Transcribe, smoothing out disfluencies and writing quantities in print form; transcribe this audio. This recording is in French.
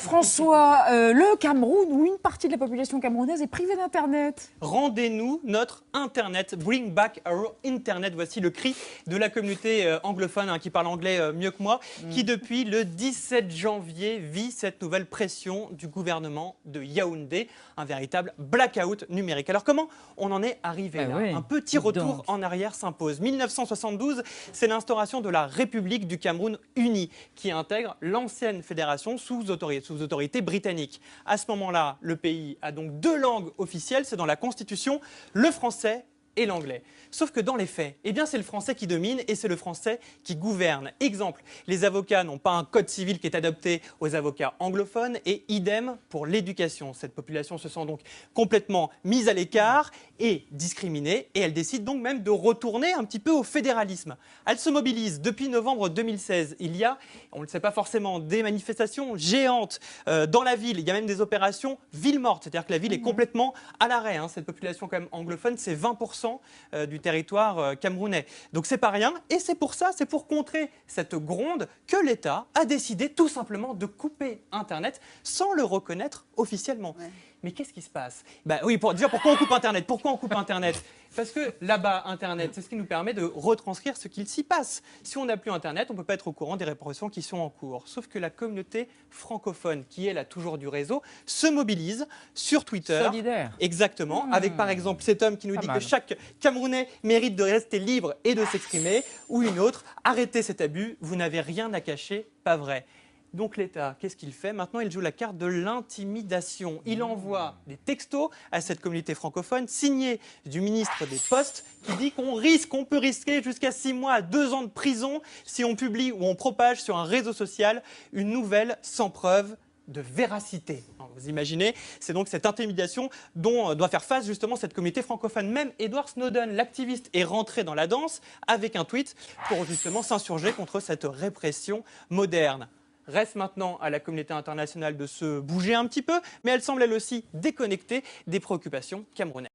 François, le Cameroun, où une partie de la population camerounaise est privée d'Internet. Rendez-nous notre Internet, bring back our Internet. Voici le cri de la communauté anglophone qui parle anglais mieux que moi, qui depuis le 17 janvier vit cette nouvelle pression du gouvernement de Yaoundé, un véritable blackout numérique. Alors comment on en est arrivé là? Oui, Un petit retour en arrière s'impose. 1972, c'est l'instauration de la République du Cameroun unie, qui intègre l'ancienne fédération sous autorité britannique. À ce moment-là, le pays a donc deux langues officielles, c'est dans la Constitution, le français et l'anglais. Sauf que dans les faits, eh bien c'est le français qui domine et c'est le français qui gouverne. Exemple, les avocats n'ont pas un code civil qui est adapté aux avocats anglophones et idem pour l'éducation. Cette population se sent donc complètement mise à l'écart et discriminée et elle décide donc même de retourner un petit peu au fédéralisme. Elle se mobilise depuis novembre 2016. Il y a, on ne le sait pas forcément, des manifestations géantes dans la ville. Il y a même des opérations ville morte, c'est-à-dire que la ville est complètement à l'arrêt. Cette population quand même anglophone, c'est 20% du territoire camerounais. Donc c'est pas rien et c'est pour ça, c'est pour contrer cette gronde que l'État a décidé tout simplement de couper Internet sans le reconnaître officiellement. Ouais. Mais qu'est-ce qui se passe? Oui, déjà, pourquoi on coupe Internet? Pourquoi on coupe Internet? Parce que là-bas, Internet, c'est ce qui nous permet de retranscrire ce qu'il s'y passe. Si on n'a plus Internet, on ne peut pas être au courant des répressions qui sont en cours. Sauf que la communauté francophone, qui elle a toujours du réseau, se mobilise sur Twitter. Solidaire. Exactement, avec par exemple cet homme qui nous dit que chaque Camerounais mérite de rester libre et de s'exprimer, ou une autre, arrêtez cet abus, vous n'avez rien à cacher, pas vrai. Donc l'État, qu'est-ce qu'il fait? Maintenant, il joue la carte de l'intimidation. Il envoie des textos à cette communauté francophone signés du ministre des Postes qui dit qu'on peut risquer jusqu'à 6 mois à 2 ans de prison si on publie ou on propage sur un réseau social une nouvelle sans preuve de véracité. Alors, vous imaginez, c'est donc cette intimidation dont doit faire face justement cette communauté francophone. Même Edward Snowden, l'activiste, est rentré dans la danse avec un tweet pour justement s'insurger contre cette répression moderne. Reste maintenant à la communauté internationale de se bouger un petit peu, mais elle semble elle aussi déconnectée des préoccupations camerounaises.